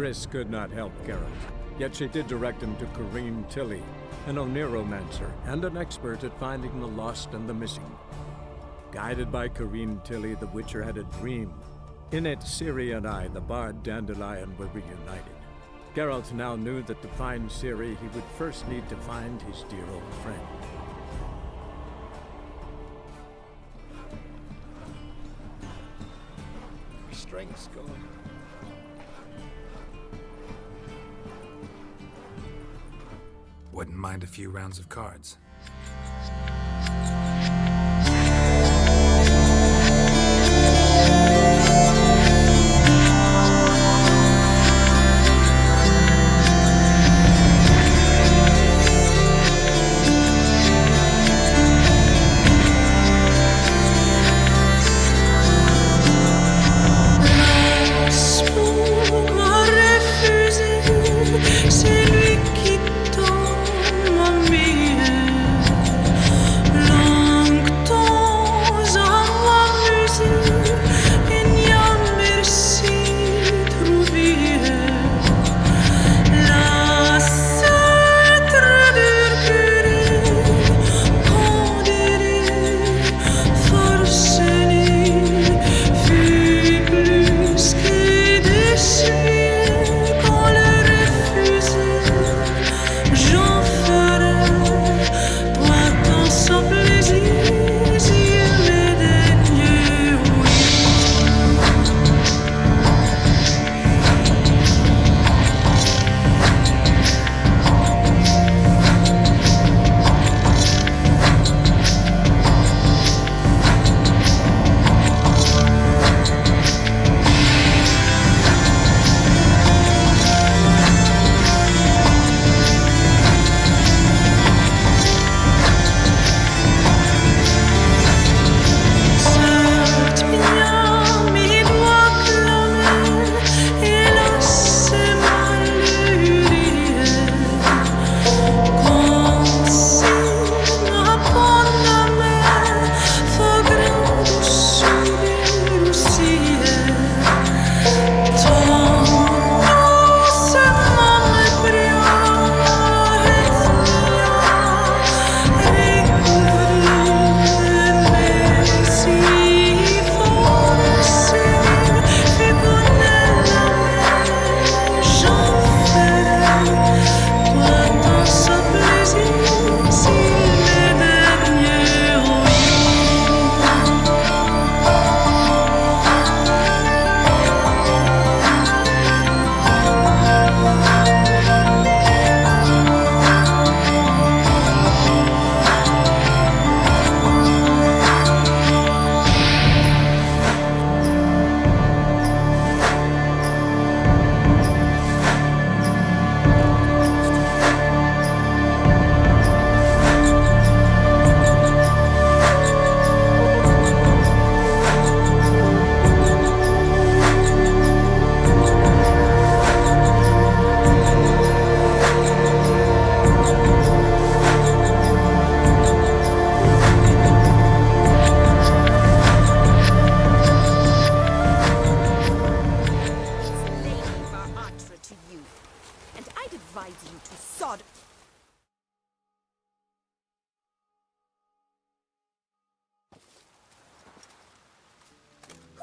Triss could not help Geralt, yet she did direct him to Corrine Tilly, an Oniromancer and an expert at finding the lost and the missing. Guided by Corrine Tilly, the Witcher had a dream. In it, Ciri and I, the bard Dandelion, were reunited. Geralt now knew that to find Ciri, he would first need to find his dear old friend. Strength's gone. Wouldn't mind a few rounds of cards.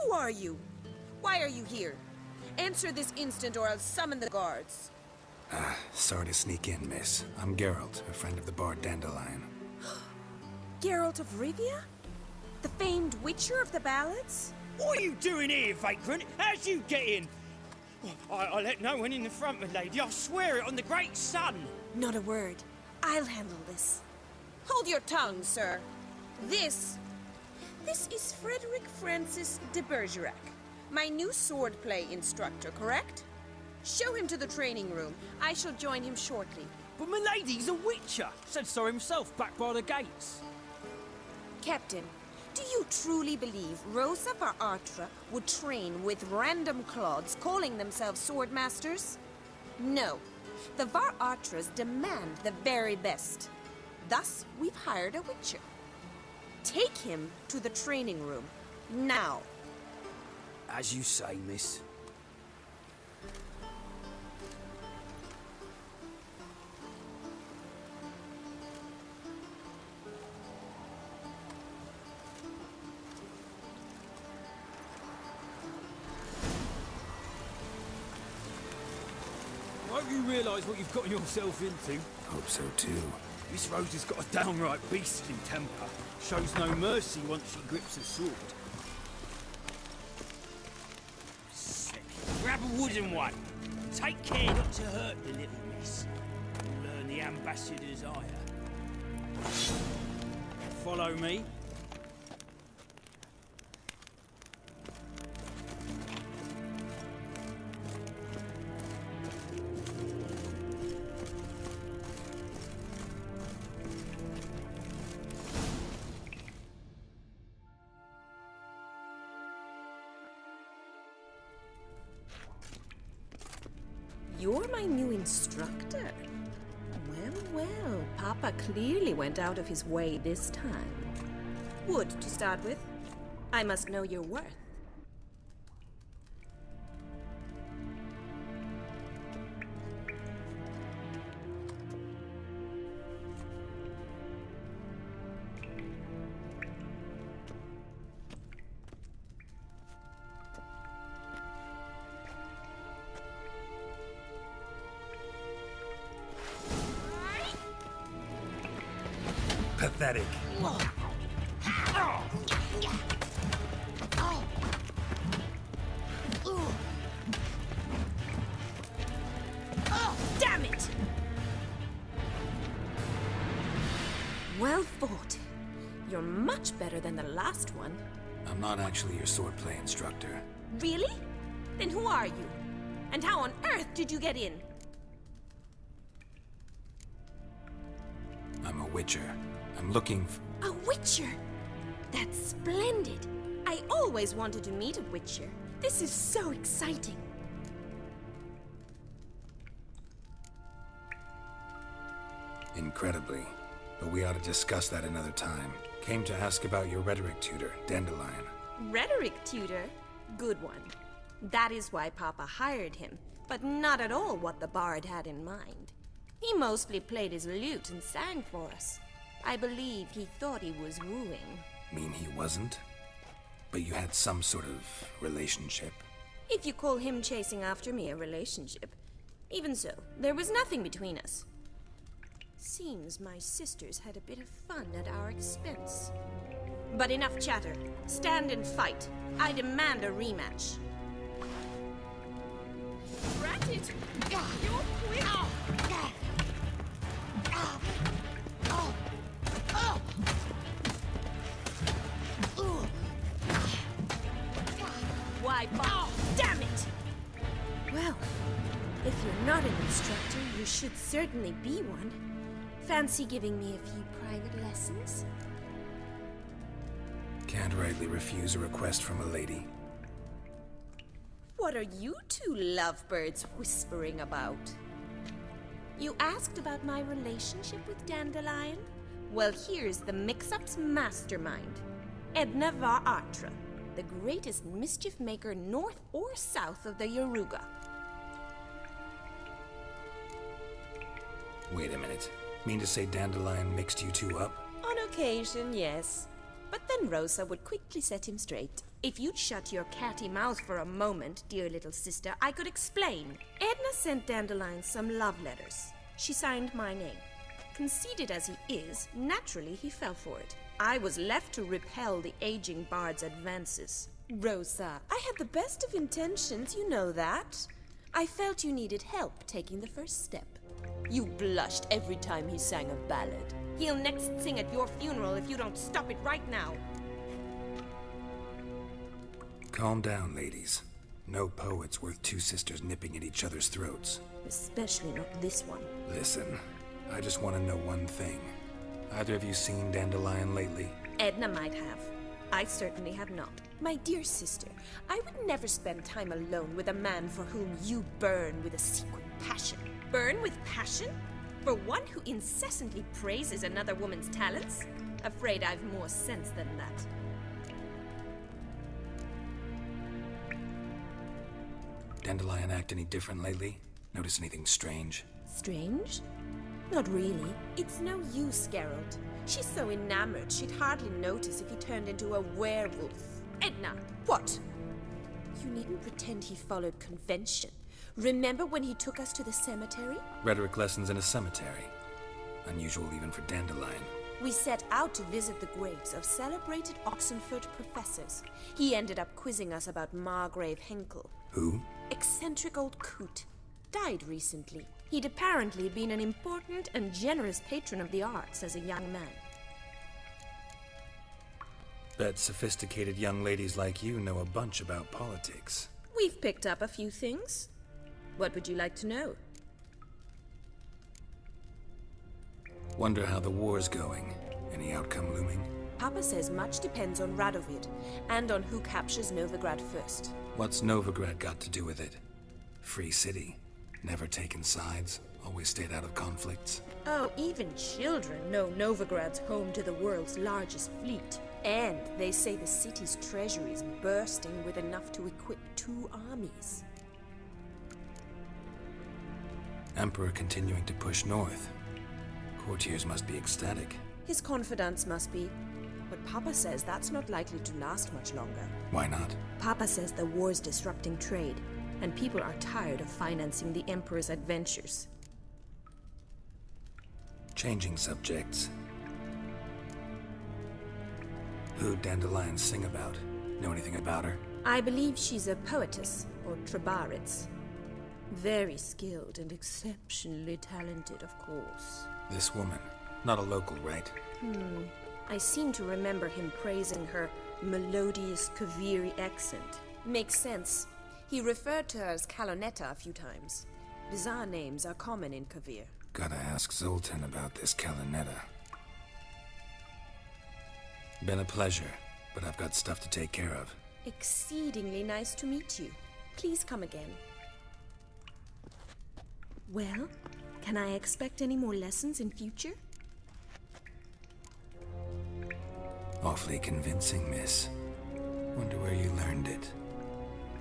Who are you? Why are you here? Answer this instant or I'll summon the guards. Sorry to sneak in, miss. I'm Geralt, a friend of the bard Dandelion. Geralt of Rivia? The famed Witcher of the ballads? What are you doing here, vagrant? How'd you get in? I let no one in the front, my lady. I swear it on the great sun. Not a word. I'll handle this. Hold your tongue, sir. This is Frederick Francis de Bergerac, my new swordplay instructor, correct? Show him to the training room. I shall join him shortly. But my lady's a witcher. Said so himself back by the gates. Captain, do you truly believe Rosa Varatra would train with random clods calling themselves swordmasters? No. The Varatras demand the very best. Thus, we've hired a witcher. Take him to the training room, now. As you say, miss. Hope you realise what you've gotten yourself into. Hope so too. This Rose has got a downright beastly temper. Shows no mercy once she grips a sword. Sick. Grab a wooden one. Take care not to hurt the little miss. You'll learn the ambassador's ire. Follow me. You're my new instructor. Well, well, Papa clearly went out of his way this time. Wood, to start with. I must know your worth. Pathetic. Damn it! Well fought. You're much better than the last one. I'm not actually your swordplay instructor. Really? Then who are you? And how on earth did you get in? I'm a witcher. I'm looking A witcher? That's splendid. I always wanted to meet a witcher. This is so exciting. incredibly. But we ought to discuss that another time. Came to ask about your rhetoric tutor, Dandelion. Rhetoric tutor? Good one. That is why Papa hired him, but not at all what the bard had in mind. He mostly played his lute and sang for us. I believe he thought he was wooing. Mean he wasn't? But you had some sort of relationship? If you call him chasing after me a relationship. Even so, there was nothing between us. Seems my sisters had a bit of fun at our expense. But enough chatter. Stand and fight. I demand a rematch. Rat it! You're quick! Why, Bob? Damn it! Well, if you're not an instructor, you should certainly be one. Fancy giving me a few private lessons? Can't rightly refuse a request from a lady. What are you two lovebirds whispering about? You asked about my relationship with Dandelion? Well, here's the mix-up's mastermind. Edna Varatra, the greatest mischief maker north or south of the Yaruga. Wait a minute. Mean to say Dandelion mixed you two up? On occasion, yes. But then Rosa would quickly set him straight. If you'd shut your catty mouth for a moment, dear little sister, I could explain. Edna sent Dandelion some love letters. She signed my name. Conceited as he is, naturally he fell for it. I was left to repel the aging bard's advances. Rosa, I had the best of intentions, you know that. I felt you needed help taking the first step. You blushed every time he sang a ballad. He'll next sing at your funeral if you don't stop it right now. Calm down, ladies. No poet's worth two sisters nipping at each other's throats. Especially not this one. Listen, I just want to know one thing. Either of you seen Dandelion lately? Edna might have. I certainly have not. My dear sister, I would never spend time alone with a man for whom you burn with a secret passion. Burn with passion? For one who incessantly praises another woman's talents? Afraid I've more sense than that. Dandelion act any different lately? Notice anything strange? Strange? Not really. It's no use, Geralt. She's so enamored she'd hardly notice if he turned into a werewolf. Edna! What? You needn't pretend he followed convention. Remember when he took us to the cemetery? Rhetoric lessons in a cemetery. Unusual even for Dandelion. We set out to visit the graves of celebrated Oxenford professors. He ended up quizzing us about Margrave Henkel. Who? Eccentric old coot. Died recently. He'd apparently been an important and generous patron of the arts as a young man. Bet sophisticated young ladies like you know a bunch about politics. We've picked up a few things. What would you like to know? Wonder how the war's going. Any outcome looming? Papa says much depends on Radovid, and on who captures Novigrad first. What's Novigrad got to do with it? Free city. Never taken sides. Always stayed out of conflicts. Oh, even children know Novigrad's home to the world's largest fleet. And they say the city's treasury is bursting with enough to equip 2 armies. Emperor continuing to push north. Courtiers must be ecstatic. His confidants must be. But Papa says that's not likely to last much longer. Why not? Papa says the war's disrupting trade, and people are tired of financing the Emperor's adventures. Changing subjects. Who'd Dandelions sing about? Know anything about her? I believe she's a poetess, or Trebaritz. Very skilled and exceptionally talented, of course. This woman. Not a local, right? I seem to remember him praising her melodious Kaviri accent. Makes sense. He referred to her as Kalonetta a few times. Bizarre names are common in Kavir. Gotta ask Zoltan about this Kalonetta. Been a pleasure, but I've got stuff to take care of. Exceedingly nice to meet you. Please come again. Well, can I expect any more lessons in future? Awfully convincing, miss. Wonder where you learned it.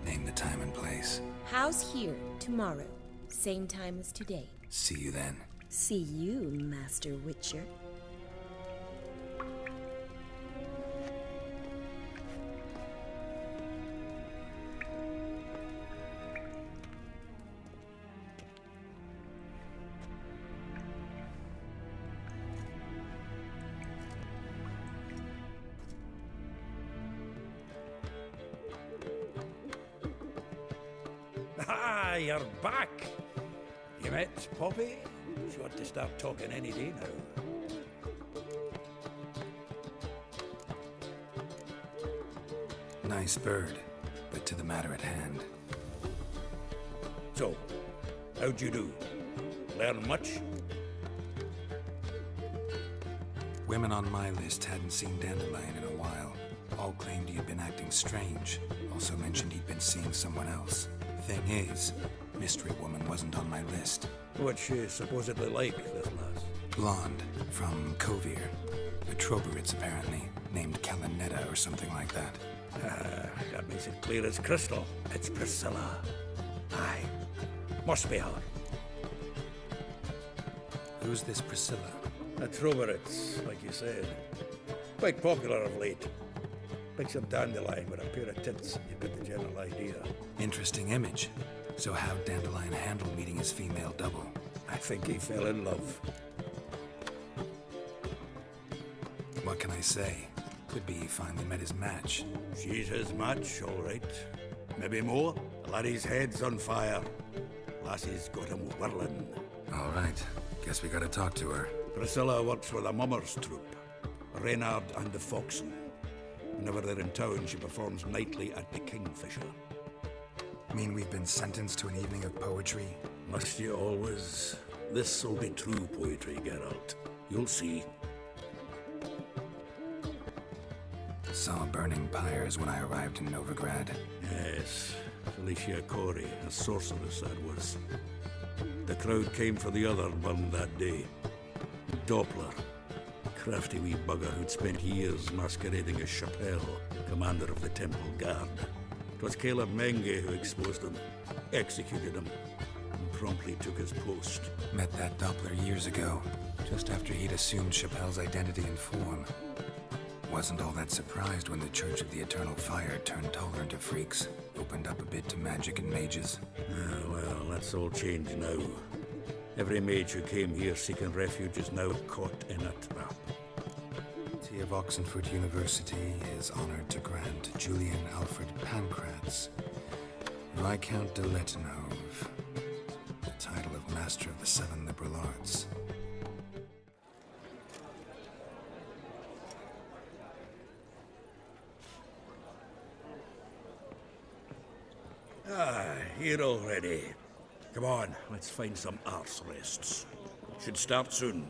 Name the time and place. House here, tomorrow. Same time as today. See you then. See you, Master Witcher. Ah, you're back. You met Poppy? She ought to start talking any day now. Nice bird, but to the matter at hand. So, how'd you do? Learn much? Women on my list hadn't seen Dandelion in a while. All claimed he had been acting strange. Also mentioned he'd been seeing someone else. Thing is, Mystery Woman wasn't on my list. What's she supposedly like, this lass? Blonde, from Kovir. A Troberitz, apparently, named Kalonetta or something like that. That makes it clear as crystal. It's Priscilla. Aye. Must be her. Who's this Priscilla? A Troberitz, like you said. Quite popular of late. Picks up Dandelion with a pair of tits. You get the general idea. Interesting image. So how'd Dandelion handle meeting his female double? I think he fell in love. What can I say? Could be he finally met his match. She's his match, all right. Maybe more. The laddie's head's on fire. Lassie's got him whirling. All right. Guess we gotta talk to her. Priscilla works for the Mummers troupe. Reynard and the Foxen. Whenever they're in town, she performs nightly at the Kingfisher. Mean we've been sentenced to an evening of poetry? Must you always? This'll be true poetry, Geralt. You'll see. Saw burning pyres when I arrived in Novigrad. Yes, Felicia Corey, a sorceress that was. The crowd came for the other burned that day. Doppler, crafty wee bugger who'd spent years masquerading as Chappelle, commander of the Temple Guard. 'Twas Caleb Menge who exposed him, executed him, and promptly took his post. Met that Doppler years ago, just after he'd assumed Chappelle's identity and form. Wasn't all that surprised when the Church of the Eternal Fire turned tolerant of freaks, opened up a bit to magic and mages. Well, that's all changed now. Every mage who came here seeking refuge is now caught in a trap. T of Oxenford University is honored to grant Julian Alfred Pancratz, Viscount de Letenhove, the title of Master of the Seven Liberal Arts. Here already. Come on, let's find some arse rests. Should start soon.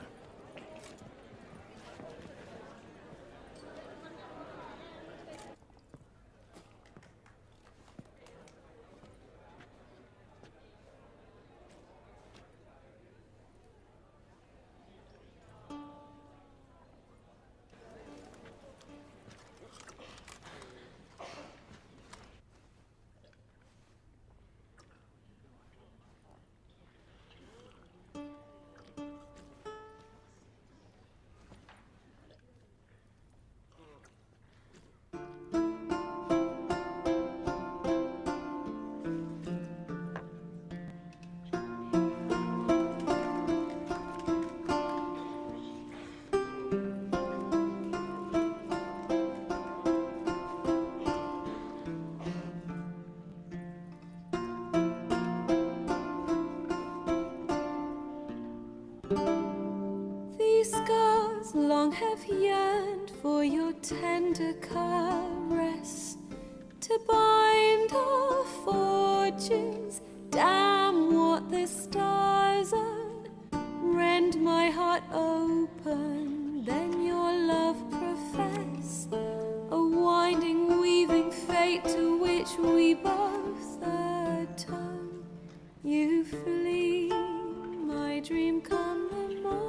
These scars long have yearned for your tender caress, to bind our fortunes. Damn what the stars own. Rend my heart open, then your love profess, a winding, weaving fate to which we both atone. You flee, my dream come the morning.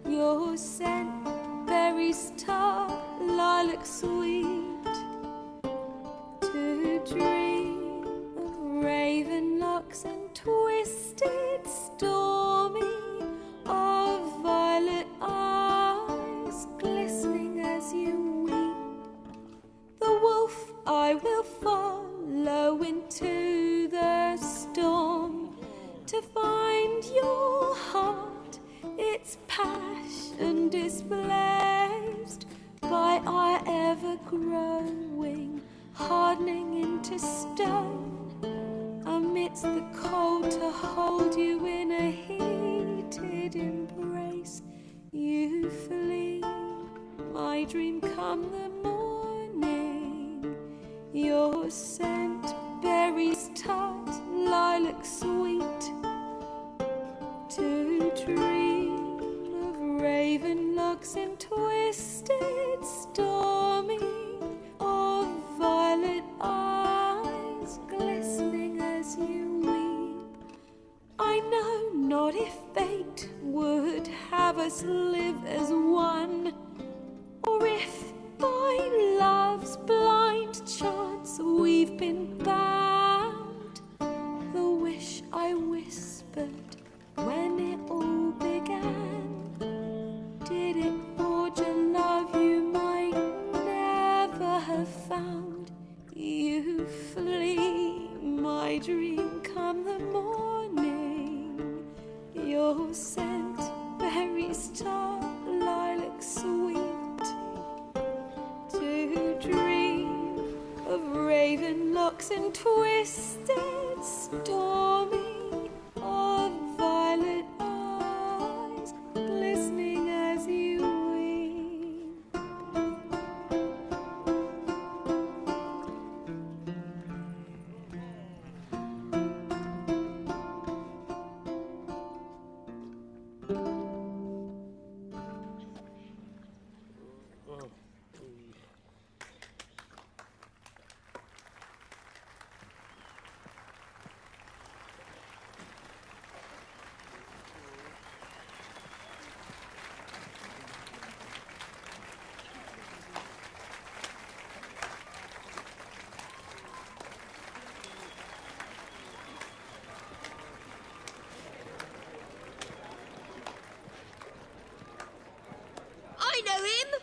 Your scent, berries tart, lilac sweet, to dream of raven locks and twisted stormy, of violet eyes glistening as you weep. The wolf I will follow into the storm, to find your heart, its passion displaced by our ever-growing, hardening into stone. Amidst the cold, to hold you in a heated embrace, you flee, my dream come the morning. Your scent, berries tart, lilac sweet, to dream of raven locks and twisted stormy, of violet eyes glistening as you weep. I know not if fate would have us live as one, or if by love's blind chance we've been bound. The wish I whispered when it all began, did it forge a love you might never have found? You flee, my dream come the morning. Your scent, berries tart, lilac sweet, to dream of raven locks and twisted stormy, of violet eyes glistening as you weep. I know him!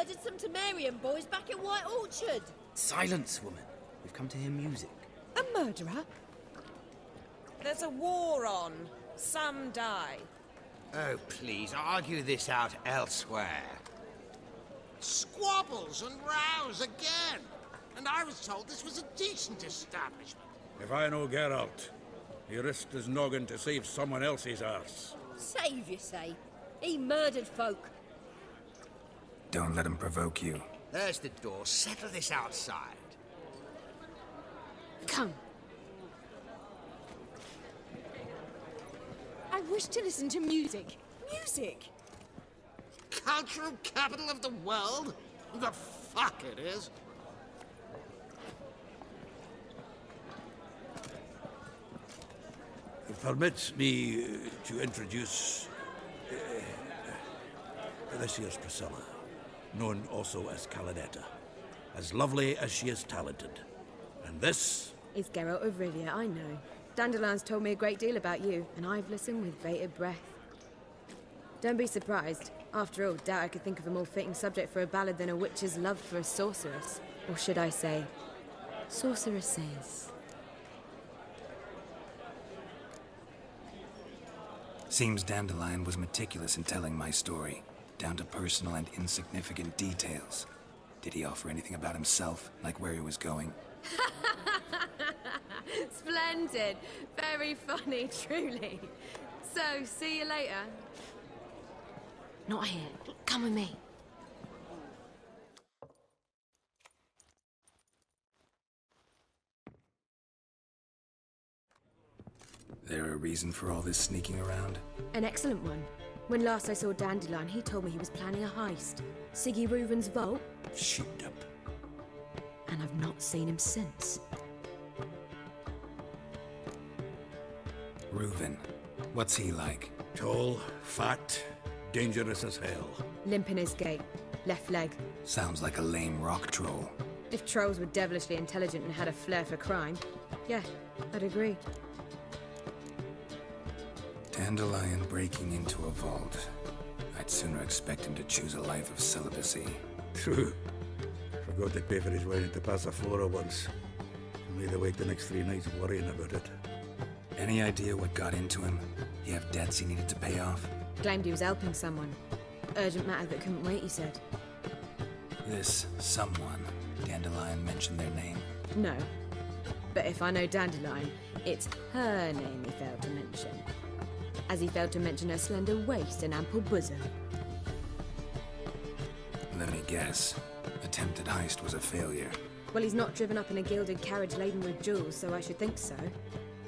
murdered some Temerian boys back in White Orchard. Silence, woman. We've come to hear music. A murderer? There's a war on. Some die. Oh, please, argue this out elsewhere. Squabbles and rows again. And I was told this was a decent establishment. If I know Geralt, he risked his noggin to save someone else's arse. Save, you say? He murdered folk. Don't let him provoke you. There's the door. Settle this outside. Come. I wish to listen to music. Music! Cultural capital of the world? The fuck it is. Permit me to introduce... this here's Priscilla, known also as Caladetta. As lovely as she is talented. And this... It's Geralt of Rivia, I know. Dandelion's told me a great deal about you, and I've listened with bated breath. Don't be surprised. After all, doubt I could think of a more fitting subject for a ballad than a witch's love for a sorceress. Or should I say, sorceresses. Seems Dandelion was meticulous in telling my story, down to personal and insignificant details. Did he offer anything about himself, like where he was going? Splendid. Very funny, truly. So, see you later. Not here. Come with me. There a reason for all this sneaking around? An excellent one. When last I saw Dandelion, he told me he was planning a heist. Siggy Reuven's vault. Sheeped up. And I've not seen him since. Reuven. What's he like? Tall, fat, dangerous as hell. Limp in his gait. Left leg. Sounds like a lame rock troll. If trolls were devilishly intelligent and had a flair for crime, yeah, I'd agree. Dandelion breaking into a vault. I'd sooner expect him to choose a life of celibacy. True. Forgot to pay for his wine at the Passaflora once. And laid awake the next 3 nights worrying about it. Any idea what got into him? He have debts he needed to pay off? Claimed he was helping someone. Urgent matter that couldn't wait, he said. This someone, Dandelion mentioned their name? No. But if I know Dandelion, it's her name he failed to mention. As he failed to mention her slender waist and ample bosom. Let me guess. Attempted heist was a failure. Well, he's not driven up in a gilded carriage laden with jewels, so I should think so.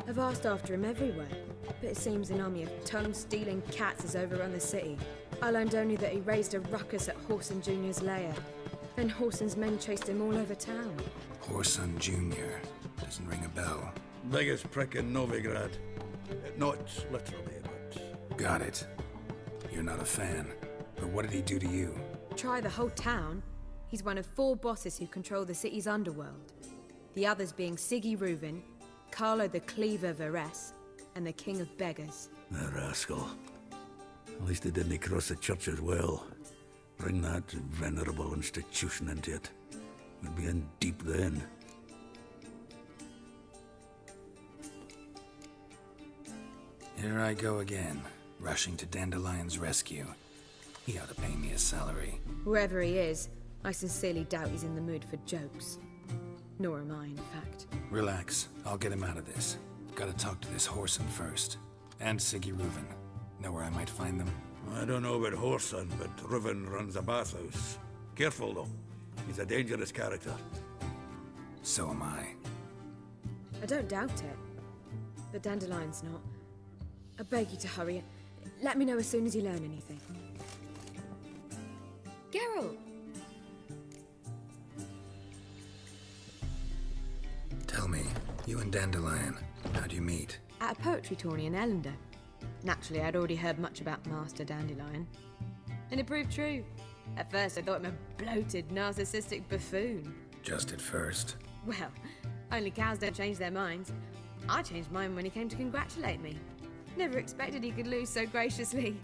I've asked after him everywhere, but it seems an army of tongue-stealing cats has overrun the city. I learned only that he raised a ruckus at Whoreson Jr.'s lair. Then Whoreson's men chased him all over town. Whoreson Jr. Doesn't ring a bell. Biggest prick in Novigrad. Not literally, but... Got it. You're not a fan. But what did he do to you? Try the whole town. He's one of 4 bosses who control the city's underworld. The others being Siggy Reuven, Carlo the Cleaver Varese, and the King of Beggars. The rascal. At least he didn't cross the church as well. Bring that venerable institution into it. We'd be in deep then. Here I go again, rushing to Dandelion's rescue. He ought to pay me a salary. Whoever he is, I sincerely doubt he's in the mood for jokes. Nor am I, in fact. Relax, I'll get him out of this. Gotta talk to this Whoreson first. And Siggy Reuven. Know where I might find them? I don't know about Whoreson, but Reuven runs a bathhouse. Careful, though. He's a dangerous character. So am I. I don't doubt it. But Dandelion's not. I beg you to hurry. Let me know as soon as you learn anything. Geralt! Tell me, you and Dandelion, how'd you meet? At a poetry tourney in Ellender. Naturally, I'd already heard much about Master Dandelion. And it proved true. At first, I thought him a bloated, narcissistic buffoon. Just at first. Well, only cows don't change their minds. I changed mine when he came to congratulate me. Never expected he could lose so graciously.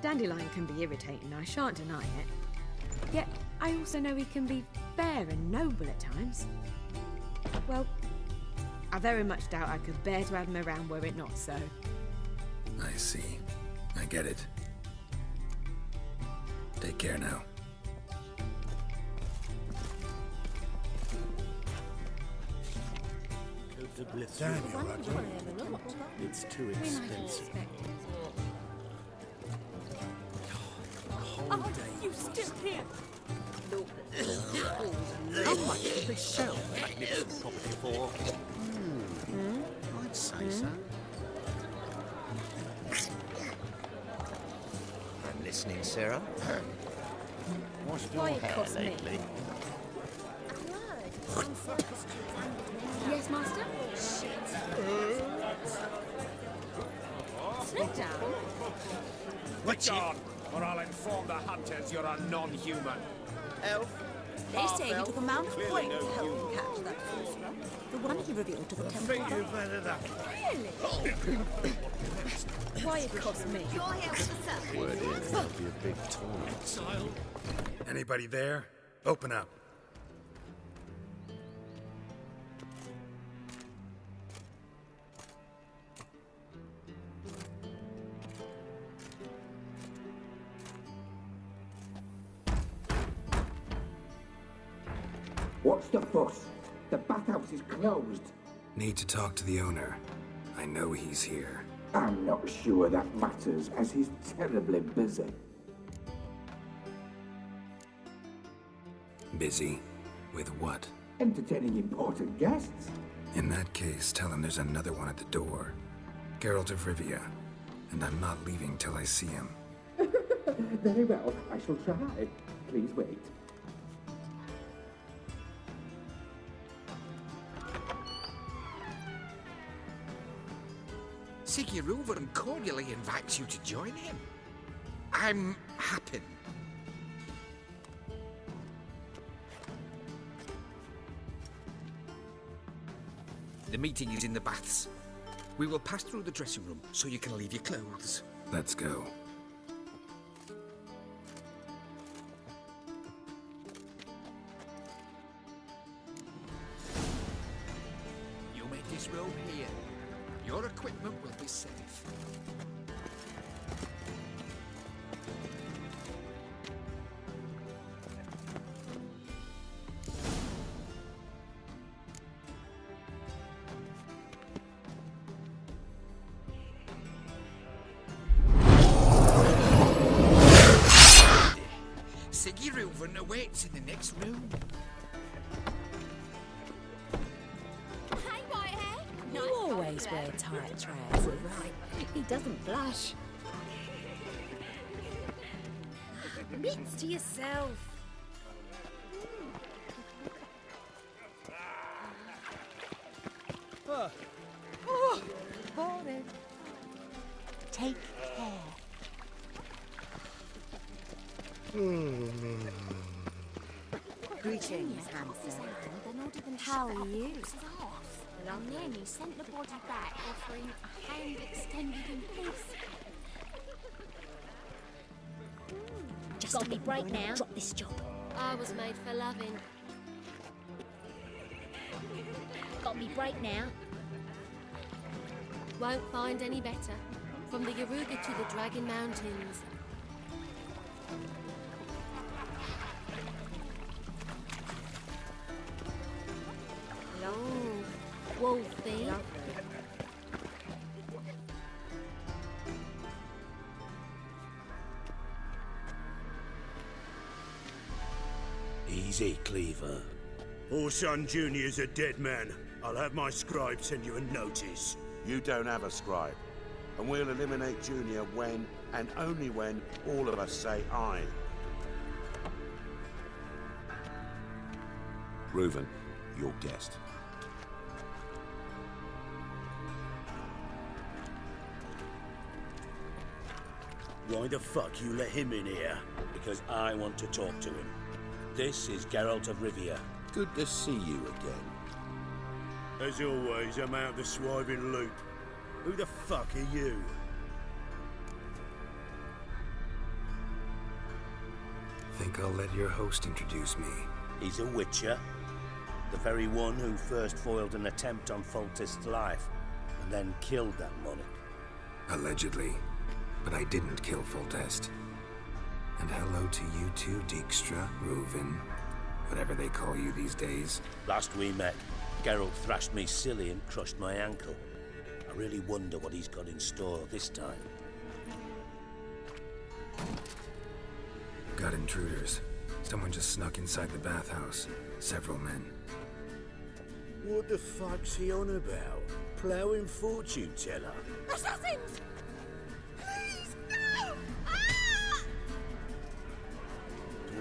Dandelion can be irritating, I shan't deny it. Yet, I also know he can be fair and noble at times. Well, I very much doubt I could bear to have him around were it not so. I see. I get it. Take care now. Damn you, Varatra. It's too expensive. Oh, you still here? How much did they sell that magnificent property for? I'd say so. I'm listening, Sarah. What's your Why it hair cost me? lately? Yes, Master? Sit down. What's on, or I'll inform the hunters you're a non-human. Elf? They say he took a man of point to help him catch that sorcerer. The one he revealed to the temple. You've had enough. Really? Why it cost me? You're here with the sun. Word is there'll be a big tournament. Anybody there? Open up. What's the fuss? The bathhouse is closed. Need to talk to the owner. I know he's here. I'm not sure that matters, as he's terribly busy. Busy? With what? Entertaining important guests. In that case, tell him there's another one at the door. Geralt of Rivia. And I'm not leaving till I see him. Very well, I shall try. Please wait. Reuven cordially invites you to join him. I'm happy. The meeting is in the baths. We will pass through the dressing room so you can leave your clothes. Let's go. You make this room here. Your equipment will be safe. Reuven awaits in the next room. Hey, Whitehair! You always wear tight trousers. Right, he doesn't blush. Mitts to yourself. Oh, morning. Take care. Greetings, handsome. How are you? And then he sent the body back, offering a hand extended in peace. Just got me break now. Drop this job. I was made for loving. Got me break now. Won't find any better. From the Yaruga to the Dragon Mountains. Long, wolfy. Easy, Cleaver. Orson Jr.'s a dead man. I'll have my scribe send you a notice. You don't have a scribe. And we'll eliminate Junior when, and only when, all of us say aye. Reuven, your guest. Why the fuck you let him in here? Because I want to talk to him. This is Geralt of Rivia. Good to see you again. As always, I'm out the swiving loop. Who the fuck are you? think I'll let your host introduce me. He's a witcher. The very one who first foiled an attempt on Foltest's life, and then killed that monarch. Allegedly. But I didn't kill Foltest. And hello to you too, Dijkstra, Reuven, whatever they call you these days. Last we met, Geralt thrashed me silly and crushed my ankle. I really wonder what he's got in store this time. Got intruders. Someone just snuck inside the bathhouse. Several men. What the fuck's he on about? Ploughing fortune teller? Assassins! Please, no! Ah!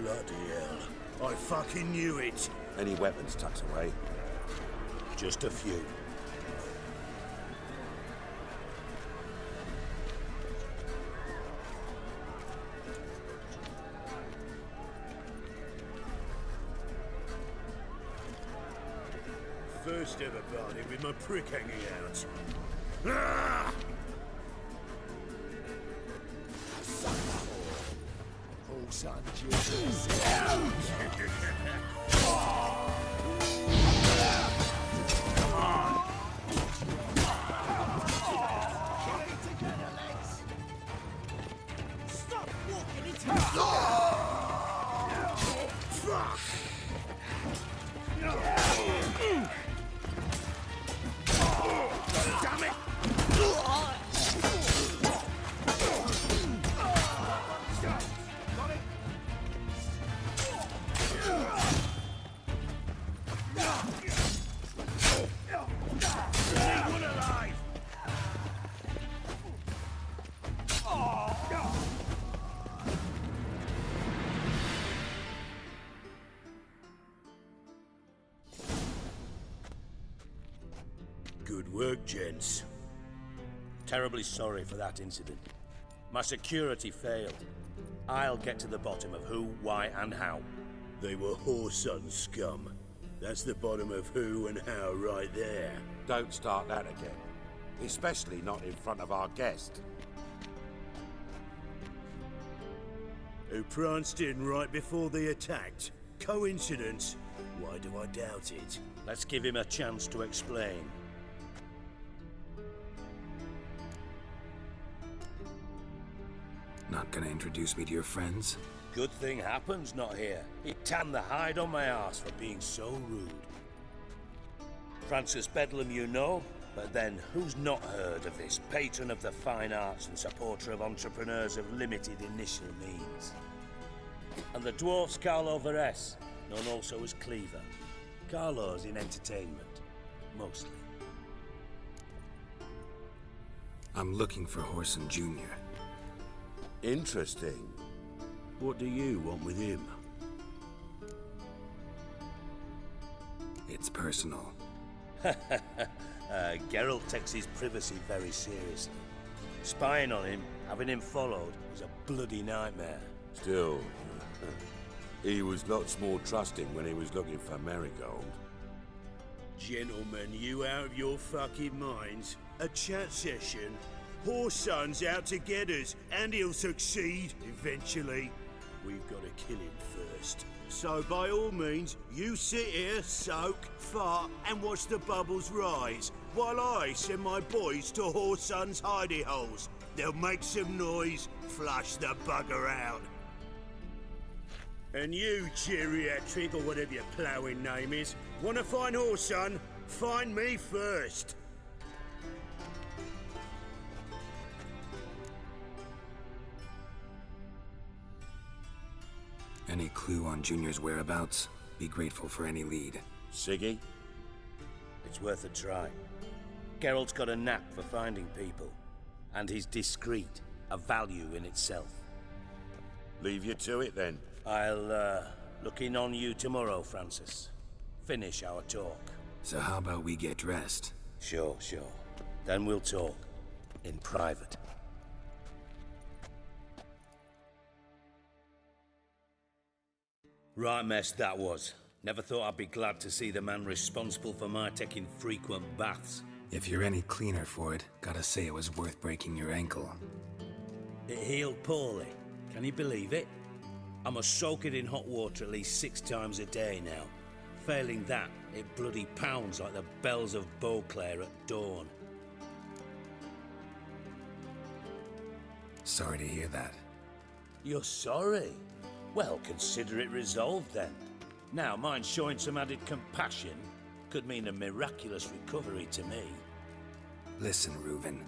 Bloody hell. I fucking knew it. Any weapons tucked away? Just a few. First ever party with my prick hanging out. Ah! Horse on Jesus. Come on! Stop walking into the Fuck! Damn it! Anyone alive? Good work, gents. Terribly sorry for that incident. My security failed. I'll get to the bottom of who, why, and how. They were whoreson scum. That's the bottom of who and how right there. Don't start that again. Especially not in front of our guest. Who pranced in right before they attacked. Coincidence? Why do I doubt it? Let's give him a chance to explain. Not gonna introduce me to your friends? Good thing Happen's not here. He'd tan the hide on my ass for being so rude. Francis Bedlam you know, but then who's not heard of this patron of the fine arts and supporter of entrepreneurs of limited initial means? And the dwarf's Carlo Veres, known also as Cleaver. Carlo's in entertainment, mostly. I'm looking for Whoreson Jr. Interesting. What do you want with him? It's personal. Geralt takes his privacy very seriously. Spying on him, having him followed, is a bloody nightmare. Still, he was lots more trusting when he was looking for Marigold. Gentlemen, you out of your fucking minds? A chat session? Whoreson's out to get us, and he'll succeed eventually. We've got to kill him first. So by all means, you sit here, soak, fart, and watch the bubbles rise, while I send my boys to Whoreson's hidey holes. They'll make some noise, flush the bugger out. And you, geriatric, or whatever your ploughing name is, wanna find Whoreson? Find me first. Any clue on Junior's whereabouts? Be grateful for any lead. Siggy? It's worth a try. Geralt's got a knack for finding people. And he's discreet, a value in itself. Leave you to it then. I'll, look in on you tomorrow, Francis. Finish our talk. So how about we get dressed? Sure. Then we'll talk. In private. Right mess that was. Never thought I'd be glad to see the man responsible for my taking frequent baths. If you're any cleaner for it, gotta say it was worth breaking your ankle. It healed poorly. Can you believe it? I must soak it in hot water at least 6 times a day now. Failing that, it bloody pounds like the bells of Beauclair at dawn. Sorry to hear that. You're sorry? Well, consider it resolved then. Now, mind showing some added compassion could mean a miraculous recovery to me. Listen, Reuven.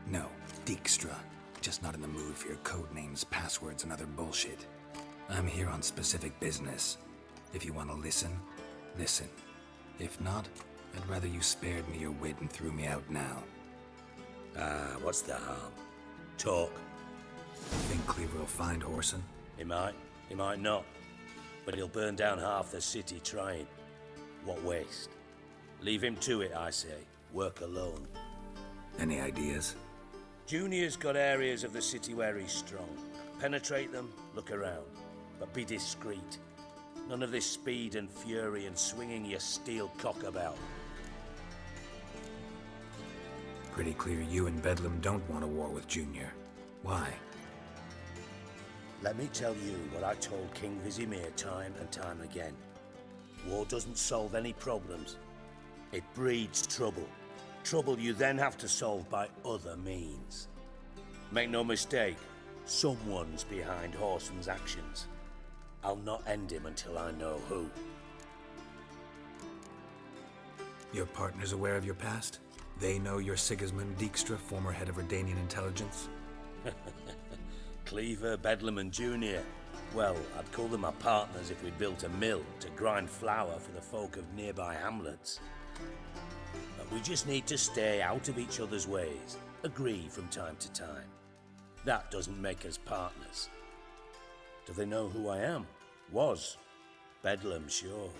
No, Dijkstra. Just not in the mood for your code names, passwords, and other bullshit. I'm here on specific business. If you want to listen, listen. If not, I'd rather you spared me your wit and threw me out now. What's the harm? Talk. Think Cleaver will find Whoreson? He might not. But he'll burn down half the city trying. What waste? Leave him to it, I say. Work alone. Any ideas? Junior's got areas of the city where he's strong. Penetrate them, look around. But be discreet. None of this speed and fury and swinging your steel cock about. Pretty clear you and Bedlam don't want a war with Junior. Why? Let me tell you what I told King Vizimir time and time again. War doesn't solve any problems. It breeds trouble. Trouble you then have to solve by other means. Make no mistake, someone's behind Whoreson's actions. I'll not end him until I know who. Your partner's aware of your past? They know you're Sigismund Dijkstra, former head of Redanian intelligence? Cleaver, Bedlam and Junior. Well, I'd call them my partners if we built a mill to grind flour for the folk of nearby hamlets. But we just need to stay out of each other's ways, agree from time to time. That doesn't make us partners. Do they know who I am? Was. Bedlam, sure.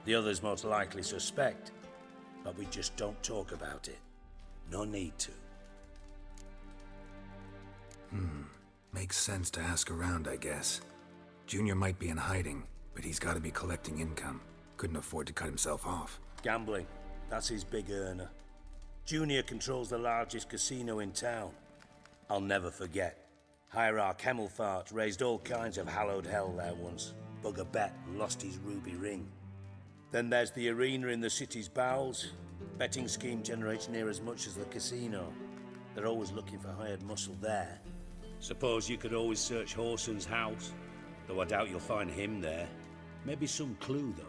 The others most likely suspect. But we just don't talk about it. No need to. Makes sense to ask around, I guess. Junior might be in hiding, but he's got to be collecting income. Couldn't afford to cut himself off. Gambling. That's his big earner. Junior controls the largest casino in town. I'll never forget. Hierarch Hemmelfart raised all kinds of hallowed hell there once. Bug a bet and lost his ruby ring. Then there's the arena in the city's bowels. Betting scheme generates near as much as the casino. They're always looking for hired muscle there. Suppose you could always search Whoreson's house, though I doubt you'll find him there. Maybe some clue, though.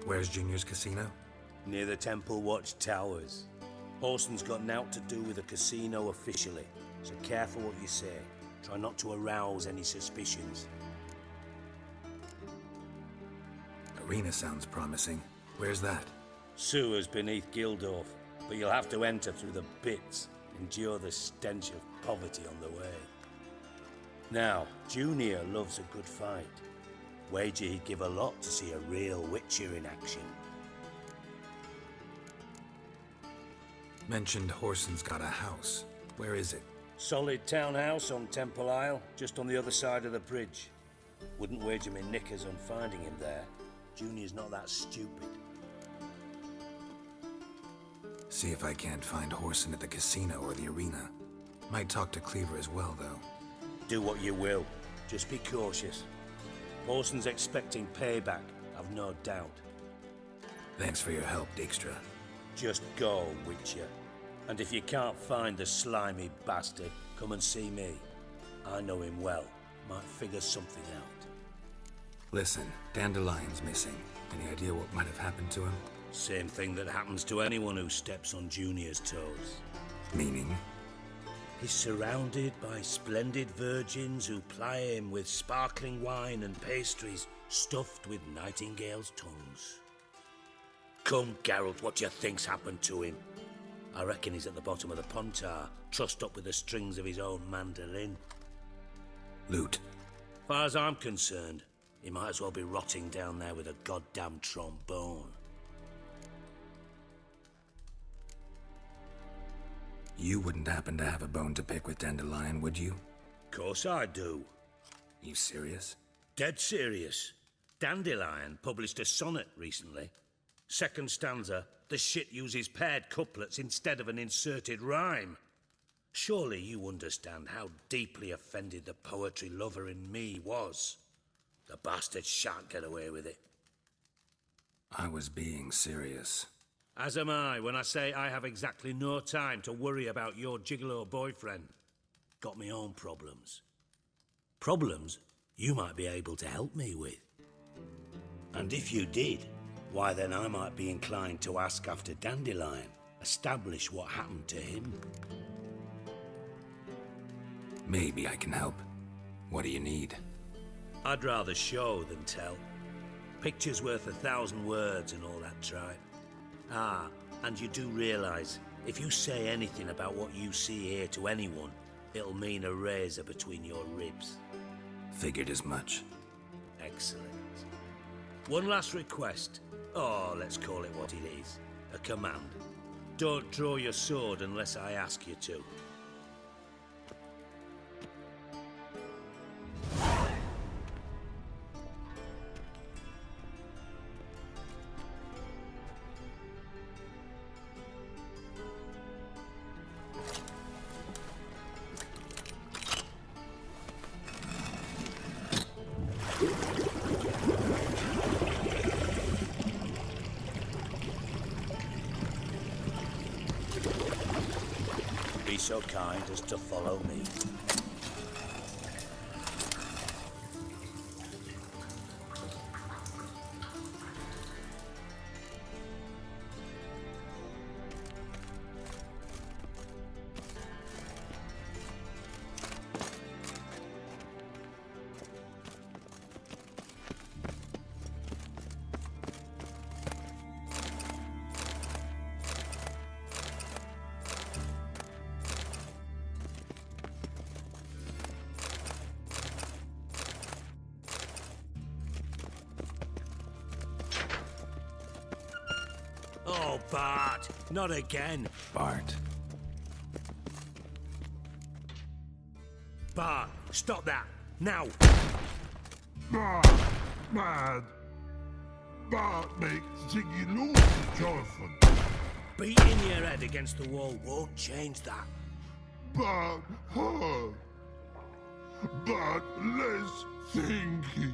Where's Junior's casino? Near the Temple Watch Towers. Whoreson's got naught to do with the casino officially, so careful what you say. Try not to arouse any suspicions. Arena sounds promising. Where's that? Sewers beneath Gildorf, but you'll have to enter through the bits. Endure the stench of poverty on the way. Now, Junior loves a good fight. Wager he'd give a lot to see a real Witcher in action. Mentioned Whoreson's got a house. Where is it? Solid townhouse on Temple Isle, just on the other side of the bridge. Wouldn't wager me knickers on finding him there. Junior's not that stupid. See if I can't find Whoreson at the casino or the arena. Might talk to Cleaver as well, though. Do what you will. Just be cautious. Whoreson's expecting payback, I've no doubt. Thanks for your help, Dijkstra. Just go, Witcher. And if you can't find the slimy bastard, come and see me. I know him well. Might figure something out. Listen, Dandelion's missing. Any idea what might have happened to him? Same thing that happens to anyone who steps on Junior's toes. Meaning? He's surrounded by splendid virgins who ply him with sparkling wine and pastries stuffed with nightingales' tongues. Come, Geralt, what do you think's happened to him? I reckon he's at the bottom of the Pontar, trussed up with the strings of his own mandolin. Loot. Far as I'm concerned, he might as well be rotting down there with a goddamn trombone. You wouldn't happen to have a bone to pick with Dandelion, would you? Course I do. You serious? Dead serious. Dandelion published a sonnet recently. Second stanza, the shit uses paired couplets instead of an inserted rhyme. Surely you understand how deeply offended the poetry lover in me was. The bastard shan't get away with it. I was being serious. As am I when I say I have exactly no time to worry about your gigolo boyfriend. Got me own problems. Problems you might be able to help me with. And if you did, why then I might be inclined to ask after Dandelion, establish what happened to him. Maybe I can help. What do you need? I'd rather show than tell. Picture's worth 1,000 words and all that tripe. Ah, and you do realise, if you say anything about what you see here to anyone, it'll mean a razor between your ribs. Figured as much. Excellent. One last request. Oh, let's call it what it is. A command. Don't draw your sword unless I ask you to. Be so kind as to follow me. Oh, Bart! Not again! Bart. Bart, stop that! Now! Bart! Mad! Bart makes Ziggy lose Jonathan! Beating your head against the wall won't change that. Bart hurt! Bart less thinky!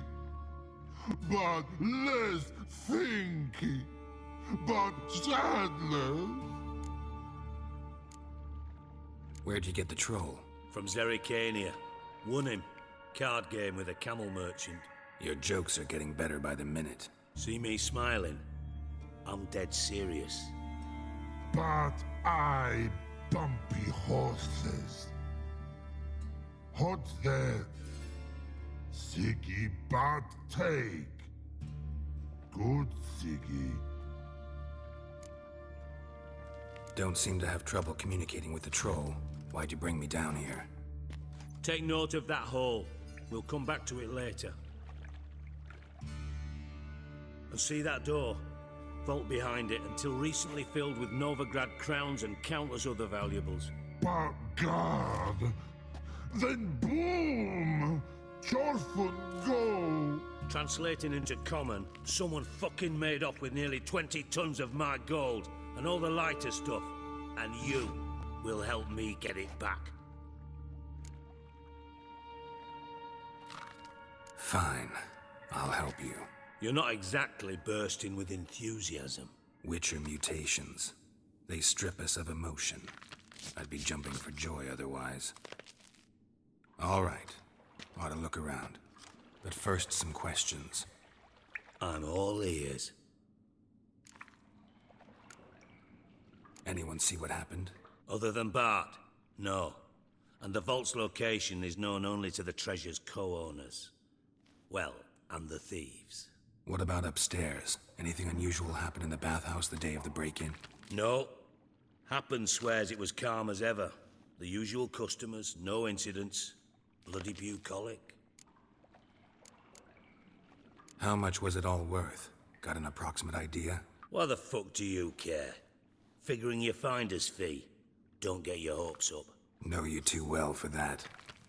Bart less thinky! But sadness. Where'd you get the troll? From Zerrikania. Won him. Card game with a camel merchant. Your jokes are getting better by the minute. See me smiling? I'm dead serious. But I bumpy horses. What's that? Siggy but take. Good Siggy. Don't seem to have trouble communicating with the troll. Why'd you bring me down here? Take note of that hole. We'll come back to it later. And see that door? Vault behind it, until recently filled with Novigrad crowns and countless other valuables. But God! Then boom! Chorfun go! Translating into common, someone fucking made off with nearly 20 tons of my gold. And all the lighter stuff, and you will help me get it back. Fine. I'll help you. You're not exactly bursting with enthusiasm. Witcher mutations. They strip us of emotion. I'd be jumping for joy otherwise. All right. Ought to look around. But first, some questions. I'm all ears. Anyone see what happened? Other than Bart? No. And the vault's location is known only to the treasure's co-owners. Well, and the thieves. What about upstairs? Anything unusual happen in the bathhouse the day of the break-in? No. Happen swears it was calm as ever. The usual customers, no incidents. Bloody bucolic. How much was it all worth? Got an approximate idea? Why the fuck do you care? Figuring your finder's fee. Don't get your hopes up. Know you too well for that.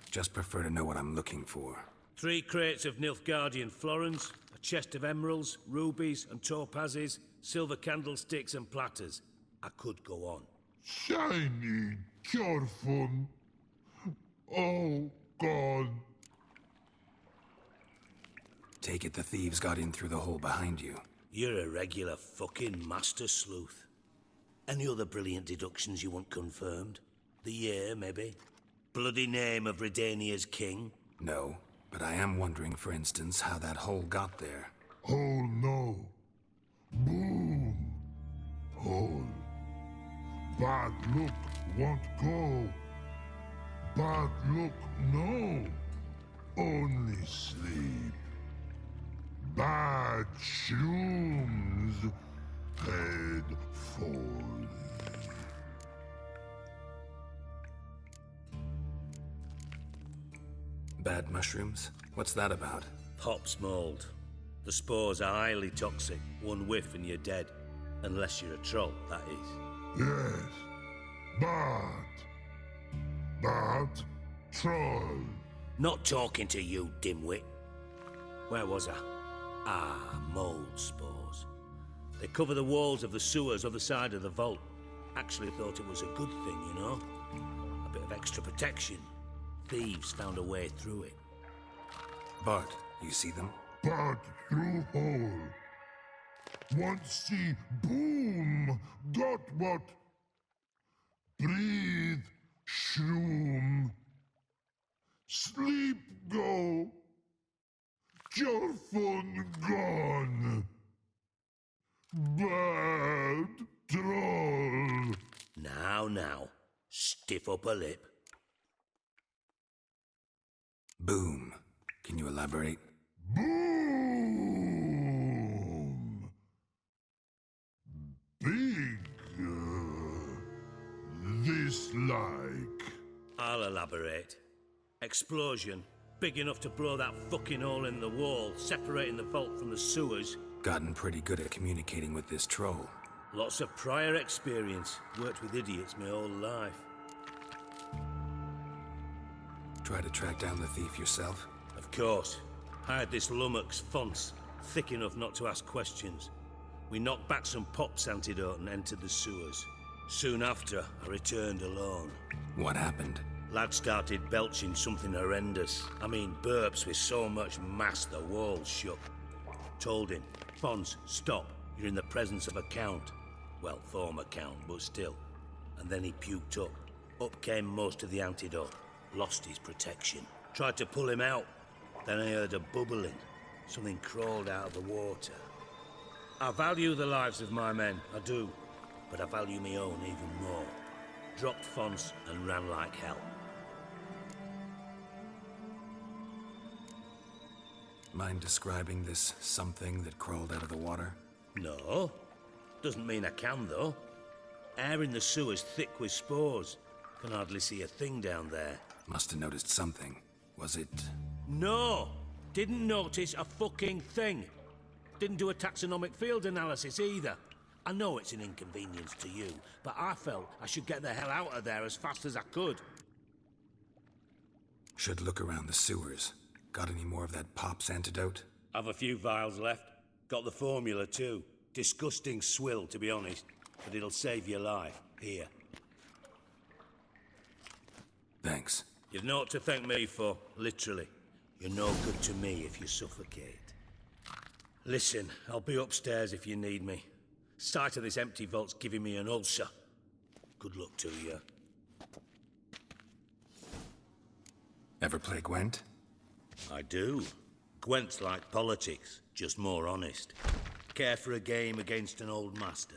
Just prefer to know what I'm looking for. 3 crates of Nilfgaardian florins, a chest of emeralds, rubies and topazes, silver candlesticks and platters. I could go on. Shiny Chorfun. Oh, God. Take it the thieves got in through the hole behind you. You're a regular fucking master sleuth. Any other brilliant deductions you want confirmed? The year, maybe? Bloody name of Redania's king? No, but I am wondering, for instance, how that hole got there. Hole no. Boom. Hole. Bad look won't go. Bad look no. Only sleep. Bad shrooms. Head falls. Bad mushrooms? What's that about? Pop's mold. The spores are highly toxic. One whiff and you're dead. Unless you're a troll, that is. Yes. Bad. Bad troll. Not talking to you, dimwit. Where was I? Ah, mold spores. They cover the walls of the sewers other side of the vault. Actually thought it was a good thing, you know? A bit of extra protection. Thieves found a way through it. Bart, you see them? Bad through hole. Once see boom. Got what? Breathe. Shroom. Sleep go. Your phone gone. Bad troll. Now. Stiff upper lip. Boom. Can you elaborate? Boom. Big. This like. I'll elaborate. Explosion. Big enough to blow that fucking hole in the wall, separating the vault from the sewers. Gotten pretty good at communicating with this troll. Lots of prior experience. Worked with idiots my whole life. Try to track down the thief yourself? Of course. Hired this lummox, Fonce, thick enough not to ask questions. We knocked back some Pop's antidote and entered the sewers. Soon after, I returned alone. What happened? Lad started belching something horrendous. I mean, burps with so much mass the walls shook. Told him, Fonce, stop. You're in the presence of a count. Well, former count, but still. And then he puked up. Up came most of the antidote. Lost his protection. Tried to pull him out. Then I heard a bubbling. Something crawled out of the water. I value the lives of my men, I do. But I value my own even more. Dropped Fonce and ran like hell. Mind describing this something that crawled out of the water? No. Doesn't mean I can, though. Air in the sewer's thick with spores. Can hardly see a thing down there. Must have noticed something. Was it... No! Didn't notice a fucking thing. Didn't do a taxonomic field analysis either. I know it's an inconvenience to you, but I felt I should get the hell out of there as fast as I could. Should look around the sewers. Got any more of that Pop's antidote? I've a few vials left. Got the formula too. Disgusting swill, to be honest. But it'll save your life. Here. Thanks. You've naught to thank me for, literally. You're no good to me if you suffocate. Listen, I'll be upstairs if you need me. Sight of this empty vault's giving me an ulcer. Good luck to you. Ever play Gwent? I do. Gwent's like politics, just more honest. Care for a game against an old master?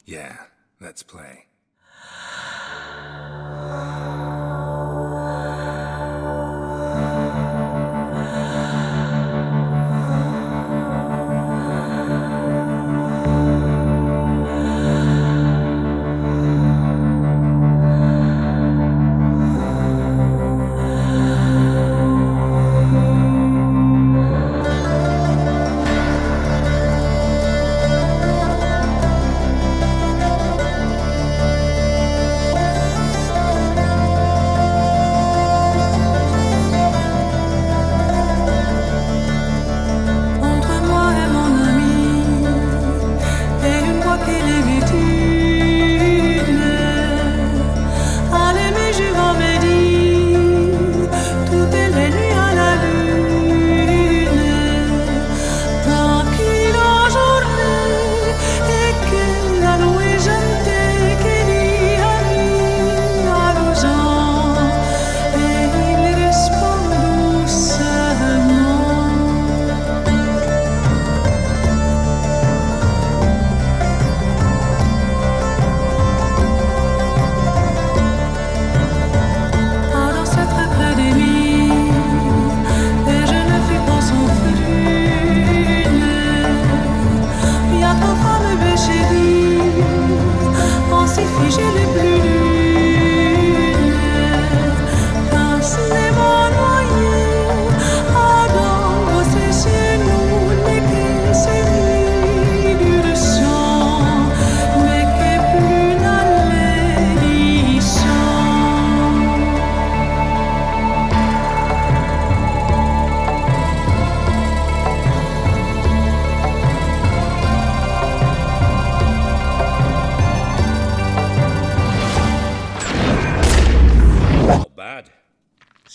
Yeah, let's play.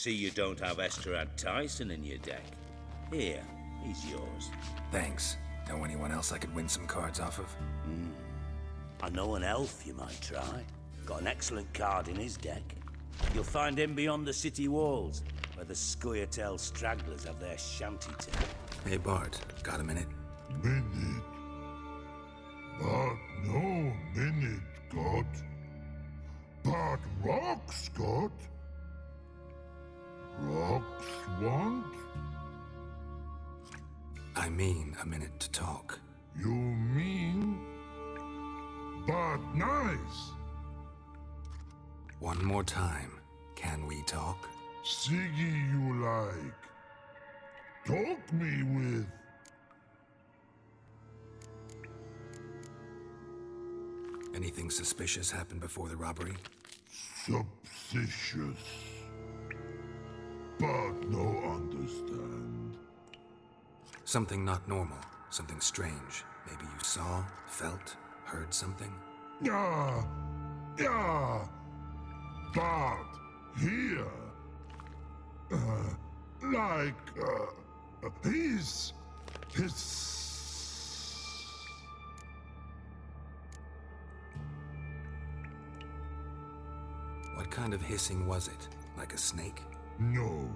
See you don't have Esterad Tyson in your deck. Here, he's yours. Thanks. Know anyone else I could win some cards off of? I know an elf you might try. Got an excellent card in his deck. You'll find him beyond the city walls, where the Scoia'tael stragglers have their shanty town. Hey Bart, got a minute? Minute. But no minute, God. But rocks, God. Rocks want? I mean a minute to talk. You mean? But nice. One more time. Can we talk? Siggy you like. Talk me with. Anything suspicious happened before the robbery? Suspicious. But no understand. Something not normal. Something strange. Maybe you saw, felt, heard something? Yeah. But here. His. What kind of hissing was it? Like a snake? No.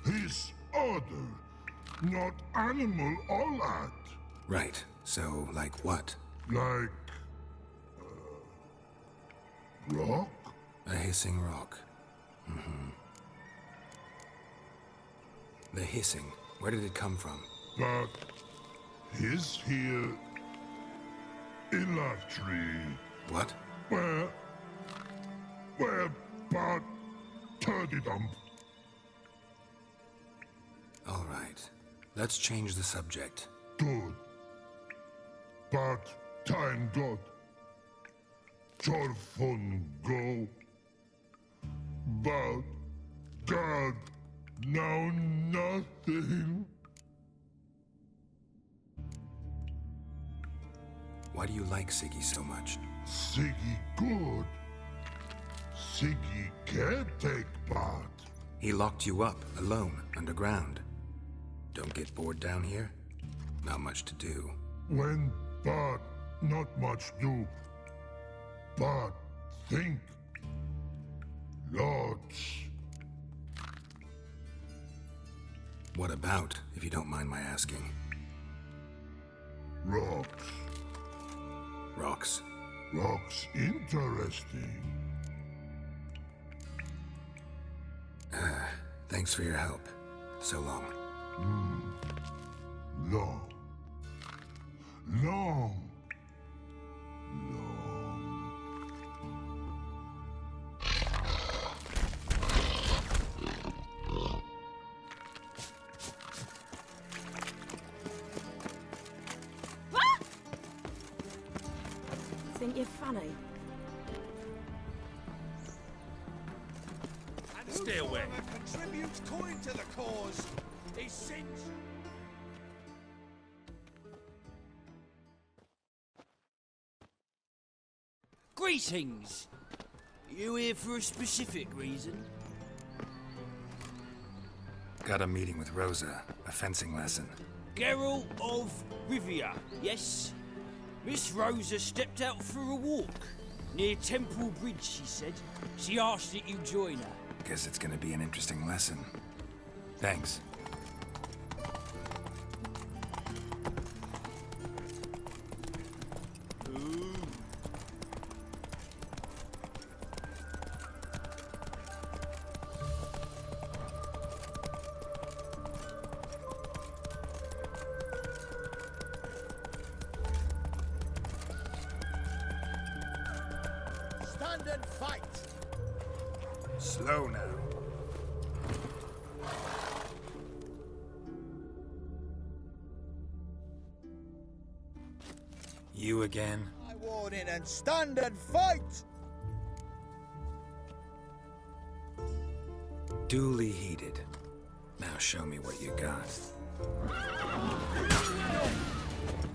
His other. Not animal all that. Right. So, like what? Like. Rock? A hissing rock. The hissing. Where did it come from? But his here in that tree. What? Where but turdy dump. All right. Let's change the subject. Good. But time got. Jorfun go. But God, now nothing. Why do you like Siggy so much? Siggy good. Siggy can't take part. He locked you up, alone, underground. Don't get bored down here? Not much to do. When but not much do. But think. Lots. What about, if you don't mind my asking? Rocks. Rocks? Rocks interesting. Thanks for your help. So long. Long. Long. Think you're funny? Stay away. Contributes coin to the cause. He sins. Greetings. You here for a specific reason? Got a meeting with Rosa. A fencing lesson. Geralt of Rivia, yes? Miss Rosa stepped out for a walk. Near Temple Bridge, she said. She asked that you join her. Guess it's gonna be an interesting lesson. Thanks. Stand and fight. Slow now. You again? I warn in and stand and fight. Duly heated. Now show me what you got.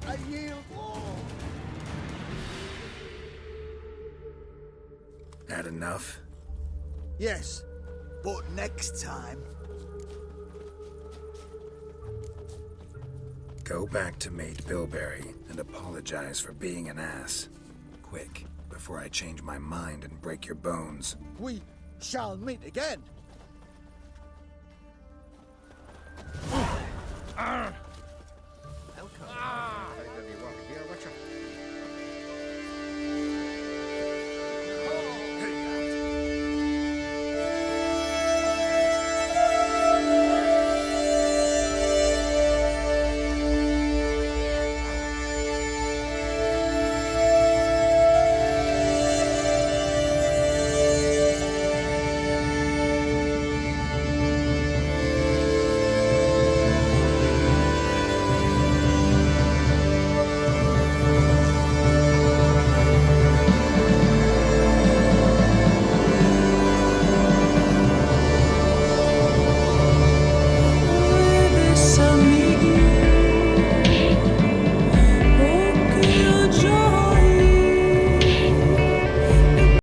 I yield all. That enough? Yes. But next time... Go back to Mate Bilberry and apologize for being an ass. Quick, before I change my mind and break your bones. We shall meet again.